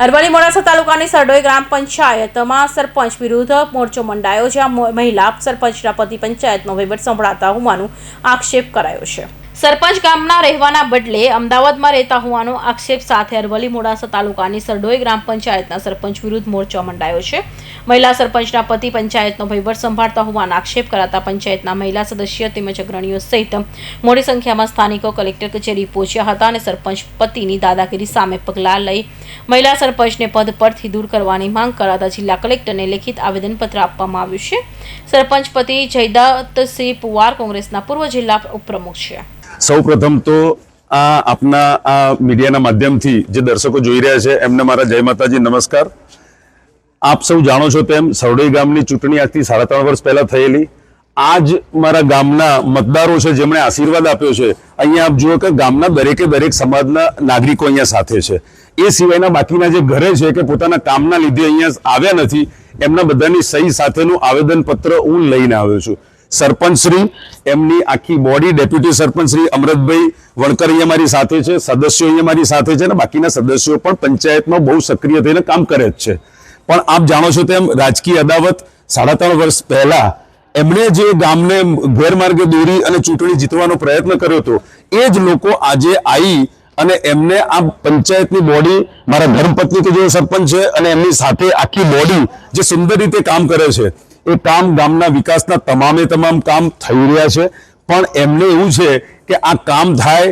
અરવલ્લી મોડાસા તાલુકાની સરડોઈ ગ્રામ પંચાયતમાં સરપંચ વિરુદ્ધ મોરચો મંડાયો, જ્યાં મહિલા સરપંચના પતિ પંચાયતનો વહીવટ સંભાળતા હોવાનો આક્ષેપ કરાયો છે। સરપંચ ગામના રહેવાના બદલે અમદાવાદમાં રહેતા હોવાનો આક્ષેપ સાથે અરવલ્લી મોડાસા તાલુકાની સરડોઈ ગ્રામ પંચાયતના સરપંચ વિરુદ્ધ મોરચો મંડાયો છે। મહિલા સરપંચના પતિ પંચાયતનો વહીવટ સંભાળતા હોવાનો આક્ષેપ કરાતા પંચાયતના મહિલા સદસ્ય તેમજ અગ્રણીઓ સહિત મોટી સંખ્યામાં સ્થાનિકો કલેક્ટર કચેરી પહોંચ્યા હતા અને સરપંચ પતિની દાદાગીરી સામે પગલાં લઈ મહિલા સરપંચને પદ પરથી દૂર કરવાની માંગ કરાતા જિલ્લા કલેક્ટરને લેખિત આવેદનપત્ર આપવામાં આવ્યું છે। સરપંચ પતિ જયદત્તસિંહ પુવાર કોંગ્રેસના પૂર્વ જિલ્લા ઉપપ્રમુખ છે। સૌપ્રથમ તો આપના મીડિયાના માધ્યમથી જે દર્શકો જોઈ રહ્યા છે એમને મારા જય માતાજી, નમસ્કાર। આપ સૌ જાણો છો તેમ સરડોઈ ગામની ચૂંટણી આજથી 3.5 વર્ષ પહેલા થયેલી। આજ મારા ગામના મતદારો છે જેમણે આશીર્વાદ આપ્યો છે। અહીંયા આપ જુઓ કે ગામના દરેક સમાજના નાગરિકો અહીંયા સાથે છે। એ સિવાયના બાકીના જે ઘરે છે કે પોતાના કામના લીધે અહીંયા આવ્યા નથી, એમના બધાની સહી સાથેનું આવેદનપત્ર હું લઈને આવ્યો છું। સરપંચ શ્રી, એમની આખી બોડી, ડેપ્યુટી સરપંચ શ્રી અમૃતભાઈ વણકર અહીંયા મારી સાથે છે, સદસ્યો અહીંયા મારી સાથે છે અને બાકીના સદસ્યો પણ પંચાયતમાં બહુ સક્રિય થઈને કામ કરે જ છે। પણ આપ જાણો છો તેમ રાજકીય અદાવત 3.5 વર્ષ પહેલા એમણે જે ગામને ગેરમાર્ગે દોરી અને ચૂંટણી જીતવાનો પ્રયત્ન કર્યો હતો, એ જ લોકો આજે આવી અને એમને આ પંચાયતની બોડી, મારા ધર્મપત્ની કે જે સરપંચ છે અને એમની સાથે આખી બોડી જે સુંદર રીતે કામ કરે છે, એ કામ ગામના વિકાસના તમામ કામ થઈ રહ્યા છે। પણ એમને એવું છે કે આ કામ થાય,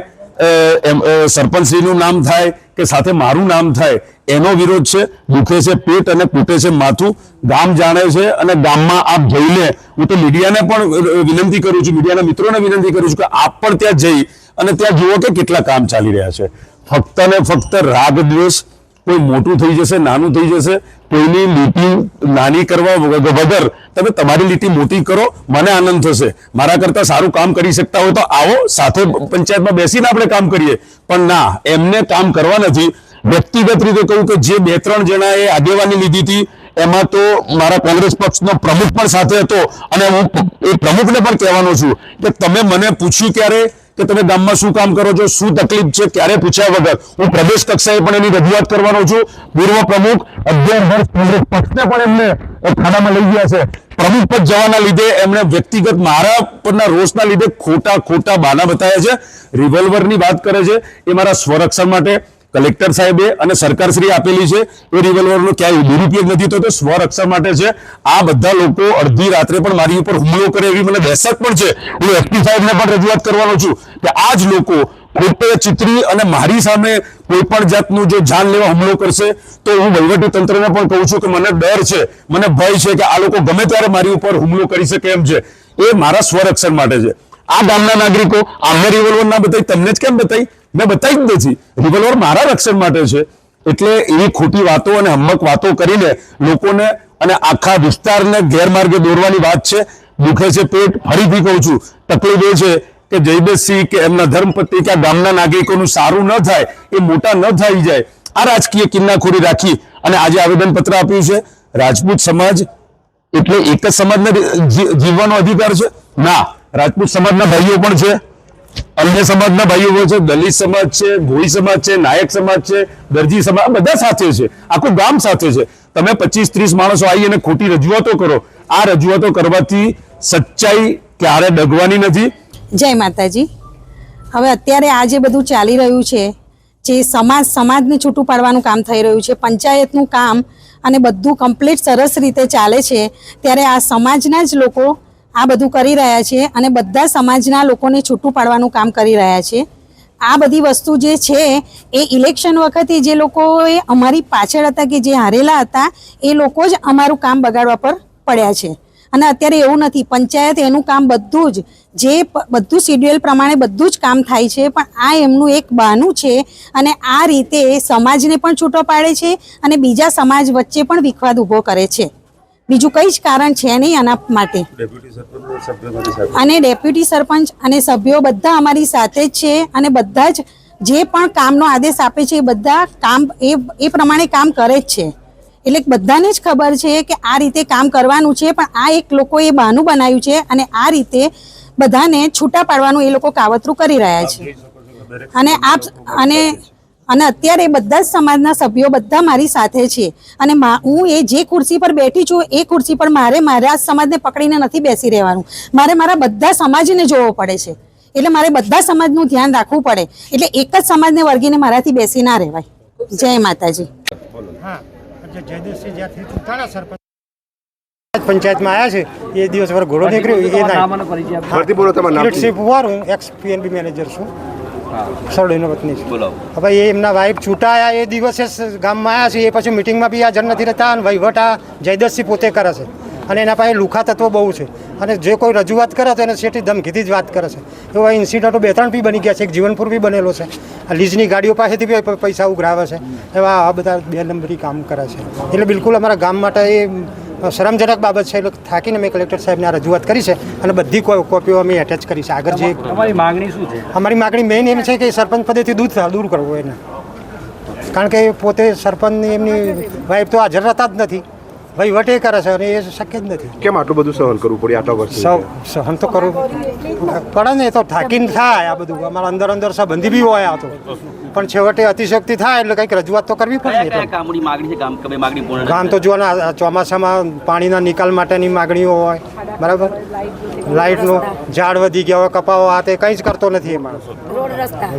સરપંચશ્રીનું નામ થાય કે સાથે મારું નામ થાય, એનો વિરોધ છે। દુખે છે પેટ અને કૂટે છે માથું, ગામ જાણે છે। અને ગામમાં આપ જઈને, હું તો મીડિયાને પણ વિનંતી કરું છું, મીડિયાના મિત્રોને વિનંતી કરું છું કે આપ પણ ત્યાં જઈ અને ત્યાં જુઓ કે કેટલા કામ ચાલી રહ્યા છે। ફક્ત ને ફક્ત રાગ દ્વેષ, કોઈ મોટું થઈ જશે, નાનું થઈ જશે, કોઈની લીટી નાની કરવા વગર તમે તમારી લીટી મોટી કરો, મને આનંદ થશે। મારા કરતા સારું કામ કરી શકતા હોય તો આવો, સાથે પંચાયતમાં બેસીને આપણે કામ કરીએ। પણ ના, એમને કામ કરવા નથી। વ્યક્તિગત રીતે કહું કે જે 2-3 જણાએ આગેવાની લીધી હતી, એમાં તો મારા કોંગ્રેસ પક્ષનો પ્રમુખ પણ સાથે હતો અને હું એ પ્રમુખને પણ કહેવાનો છું કે તમે મને પૂછ્યું ક્યારે કે તમે ગામમાં શું કામ કરો છો, શું તકલીફ છે, ક્યારે પૂછ્યા વગર હું પ્રદેશ કક્ષાએ પણ એની રજૂઆત કરવાનો છું। પૂર્વ પ્રમુખ 11 વર્ષ કોંગ્રેસ પક્ષને પણ એમને ખાડામાં લઈ ગયા છે। પ્રમુખ પદ જવાના લીધે એમણે વ્યક્તિગત મારા પરના રોષના લીધે ખોટા બહાના બતાવ્યા છે। રિવોલ્વરની વાત કરે છે, એ મારા સ્વરક્ષણ માટે કલેક્ટર સાહેબે અને સરકારશ્રી આપેલી છે। એ રિવોલ્વરનો ક્યાંય દુરુપયોગ નથી થતો, સ્વરક્ષણ માટે છે। આ બધા લોકો અડધી રાત્રે પણ મારી ઉપર હુમલો કરે એવી મને દહેશત પણ છે। હું એસપી સાહેબને પણ રજૂઆત કરવાનો છું કે આ જ લોકો ખોટે ચિતરી અને મારી સામે કોઈ પણ જાતનું જો જાન લેવા હુમલો કરશે તો હું વહીવટી તંત્રને પણ કહું છું કે મને ડર છે, મને ભય છે કે આ લોકો ગમે ત્યારે મારી ઉપર હુમલો કરી શકે એમ છે। એ મારા સ્વરક્ષણ માટે છે। આ ગામના નાગરિકો આમને રિવોલ્વર ના બતાવી, તમને જ કેમ બતાવી? મેં બતાવી જ નથી। રિવોલ્વર મારા રક્ષણ માટે છે। એટલે એવી ખોટી વાતો અને હમ્મક વાતો કરીને લોકોને અને આખા વિસ્તારને ગેરમાર્ગે દોરવાની વાત છે। દુખે છે પેટ, ફરીથી કહું છું, તકલીફ એ છે કે જયદેવસિંહ કે એમના ધર્મપત્ની કે ગામના નાગરિકોનું સારું ન થાય, એ મોટા ન થઈ જાય, આ રાજકીય કિન્નાખોરી રાખી અને આજે આવેદનપત્ર આપ્યું છે। રાજપૂત સમાજ એટલે એક જ સમાજને જીવવાનો અધિકાર છે? ના, રાજપૂત સમાજના ભાઈઓ પણ છે, અન્ય સમાજના ભાઈઓ પણ છે, દલિત સમાજ છે, ભોઈ સમાજ છે, નાયક સમાજ છે, દરજી સમાજ, બધા સાથે છે, આખું ગામ સાથે છે। તમે 25-30 માણસો આવી અને ખોટી રજૂઆતો કરો, આ રજૂઆતો કરવાથી સચ્ચાઈ ક્યારે ડગવાની નથી। જય માતાજી। હવે અત્યારે આ જે બધું ચાલી રહ્યું છે, જે સમાજને છૂટું પાડવાનું કામ થઈ રહ્યું છે, પંચાયતનું કામ અને બધું કમ્પ્લીટ સરસ રીતે ચાલે છે, ત્યારે આ સમાજના જ લોકો આ બધું કરી રહ્યા છે અને બધા સમાજના લોકોને છૂટું પાડવાનું કામ કરી રહ્યા છે। આ બધી વસ્તુ જે છે એ ઇલેક્શન વખતે જે લોકોએ અમારી પાછળ હતા કે જે હારેલા હતા, એ લોકો જ અમારું કામ બગાડવા પર પડ્યા છે। અને અત્યારે એવું નથી, પંચાયત એનું કામ બધું જ બધું શિડ્યુલ પ્રમાણે બધું જ કામ થાય છે, પણ આ એમનું એક બહાનું છે અને આ રીતે સમાજને પણ છૂટો પાડે છે અને બીજા સમાજ વચ્ચે પણ વિખવાદ ઊભો કરે છે। બીજું કંઈ જ કારણ છે નહીં આના માટે। અને ડેપ્યુટી સરપંચ અને સભ્યો બધા અમારી સાથે જ છે અને બધા જ જે પણ કામનો આદેશ આપે છે એ બધા કામ એ પ્રમાણે કામ કરે જ છે। એટલે બધાને જ ખબર છે કે આ રીતે કામ કરવાનું છે, પણ આ એક લોકોએ બહાનું બનાવ્યું છે અને આ રીતે બધાને છૂટા પાડવાનું એ લોકો કાવતરું કરી રહ્યા છે। અને અને અત્યારે બધા જ સમાજના સભ્યો બધા મારી સાથે છે અને હું એ જે ખુરશી પર બેઠી છું એ ખુરશી પર મારા સમાજને પકડીને નથી બેસી રહેવાનું, મારે મારા બધા સમાજને જોવો પડે છે. એટલે મારે બધા સમાજનું ધ્યાન રાખવું પડે, એટલે એક જ સમાજને વળગીને મારાથી બેસી ના રહેવાય. જય માતાજી. હા, જયદેવસિંહ જ્યાંથી ચૂંટાણા સરપંચ પંચાયતમાં આવ્યા છે એ દિવસ પર ઘોડો નીકળ્યો એ હું એક્સ PNB મેનેજર છું, સરડોઈનો વતની છું. હવે એ એમના વાઇફ છૂટાયા એ દિવસે ગામમાં આવ્યા છે, એ પછી મિટિંગમાં બી હાજર નથી રહેતા અને વહીવટ આ જયદેવસિંહ પોતે કરે છે અને એના પાસે લુખા તત્વો બહુ છે અને જે કોઈ રજૂઆત કરે તો એને સેઠી ધમકીથી જ વાત કરે છે. એવા ઇન્સિડન્ટો 2-3 બી બની ગયા છે, એક જીવનપુર બી બનેલો છે, આ લીઝની ગાડીઓ પાસેથી બી પૈસા ઉઘરાવે છે, એવા આ બધા 2 નંબરી કામ કરે છે. એટલે બિલકુલ અમારા ગામ માટે એ શરમજનક બાબત છે. એટલે થાકીને મેં કલેક્ટર સાહેબને આ રજૂઆત કરી છે અને બધી કોપીઓ અમે એટેચ કરી છે. આગળ જે અમારી માંગણી શું છે? અમારી માગણી મેઇન એમ છે કે સરપંચ પદેથી દૂર કરવો એને, કારણ કે પોતે સરપંચની એમની વાઇફ તો હાજર રહેતા જ નથી, વહીવટ એ કરે છે અને એ શક્ય જ નથી. કેમ આટલું બધું સહન કરવું પડે આટલા વર્ષ? સહન તો કરવું પડે ને, એ તો થાકીને થાય આ બધું. અમારા અંદર સંબંધી બી હોય આ તો, પણ છેવટે અતિશક્તિ થાય એટલે કંઈક રજૂઆત તો કરવી પડે. ગામ તો જો ચોમાસામાં પાણીના નિકાલ માટેની માગણીઓ હોય, બરાબર, લાઇટનો ઝાડ વધી ગયા હોય, કપાવો આ તે કંઈ જ કરતો નથી. એમાં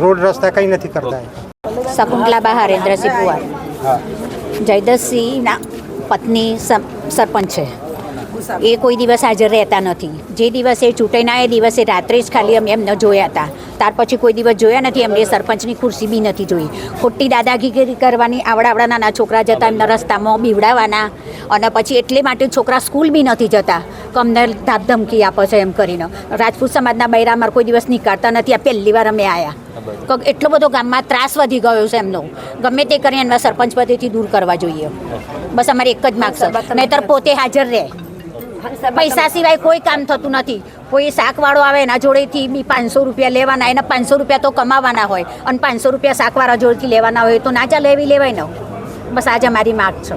રોડ રસ્તા કંઈ નથી કરતા. શકુંતલાબા હરેન્દ્રસિંહ પુવાર, જયદતસિંહના પત્ની સરપંચ છે. એ કોઈ દિવસ હાજર રહેતા નથી. જે દિવસે ચૂંટાઈના એ દિવસે રાત્રે જ ખાલી અમે એમને જોયા હતા, ત્યાર પછી કોઈ દિવસ જોયા નથી. એમને સરપંચની ખુરશી બી નથી જોઈ. ખોટી દાદાગીરી કરવાની, આવડા નાના છોકરા જતા એમના રસ્તામાં બીવડાવવાના, અને પછી એટલે માટે છોકરા સ્કૂલ બી નથી જતા કે અમને ધામધમકી આપે છે એમ કરીને. રાજપૂત સમાજના બૈરા અમારે કોઈ દિવસ નીકળતા નથી. આ પહેલી વાર અમે આવ્યા. એટલો બધો ગામમાં ત્રાસ વધી ગયો છે એમનો. ગમે તે કરીને એમના સરપંચ પદેથી દૂર કરવા જોઈએ. બસ અમારી એક જ માગ છે, નહીંતર પોતે હાજર રહે. પૈસા સિવાય કોઈ કામ થતું નથી. કોઈ શાકવાળો આવે એના જોડેથી બી 500 રૂપિયા લેવાના, એના 500 રૂપિયા તો કમાવાના હોય અને 500 રૂપિયા શાકવાળા જોડેથી લેવાના હોય તો ના ચાલે, એવી લેવાય ને. બસ આજે અમારી માગ છે.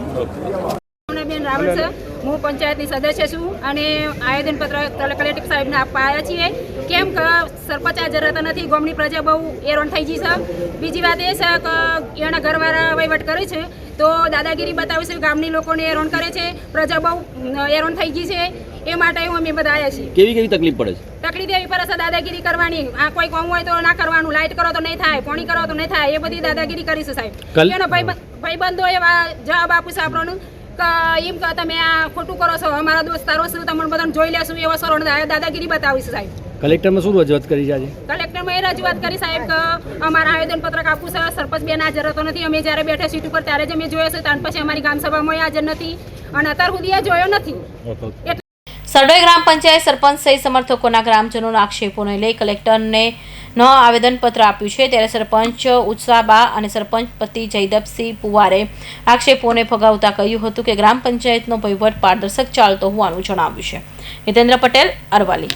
બેન રાવલ છે, હું પંચાયતની સદસ્ય છું અને આવેદનપત્ર કલેક્ટર સાહેબને આપવા આવ્યા છીએ. કેમ કે સરપંચ હાજર રહેતા નથી, ગામની પ્રજા બહુ હેરાન થઈ ગઈ છે. બીજી વાત એ છે કે એના ઘરવાળા વહીવટ કરે છે તો દાદાગીરી બતાવે છે, ગામની લોકોને હેરાન કરે છે, પ્રજા બહુ હેરાન થઈ ગઈ છે. એ માટે અમે બધા આવ્યા છીએ. કેવી તકલીફ પડે છે? તકલીફ એવી પડે છે દાદાગીરી કરવાની. આ કોઈ કામ હોય તો ના કરવાનું, લાઇટ કરો તો નહીં થાય, પાણી કરો તો નહીં થાય, એ બધી દાદાગીરી કરી છે સાહેબ. એનો ભાઈબંધો એવા જવાબ આપું છે આપણને કે એમ કે તમે આ ખોટું કરો છો, અમારા દોસ્તારો છું, તમને બધાને જોઈ લેશું, એવા સરોણ દાદાગીરી બતાવી છે સાહેબ. કલેક્ટરમાં શું રજૂઆત કરી છે આજે? કલેક્ટરમાં એ રજૂઆત કરી સાહેબ કે અમારા આવેદનપત્રક આપવું છે, સરપંચ બેન હાજર રહેતો નથી. અમે જ્યારે બેઠા સીટ ઉપર ત્યારે જ અમે જોયો છે, ત્યાર પછી અમારી ગ્રામ સભામાં હાજર નથી અને અત્યાર સુધી જોયો નથી. સરડોઈ ગ્રામ પંચાયત સરપંચ સહિત સમર્થકોના ગ્રામજનોના આક્ષેપોને લઈ કલેક્ટરને આવેદનપત્ર આપ્યું છે. ત્યારે સરપંચ ઉત્સાહબા અને સરપંચ પતિ જયદેવસિંહ પુવારે આક્ષેપોને ફગાવતા કહ્યું હતું કે ગ્રામ પંચાયતનો વહીવટ પારદર્શક ચાલતો હોવાનું જણાવ્યું છે. હિતેન્દ્ર પટેલ, અરવાલી.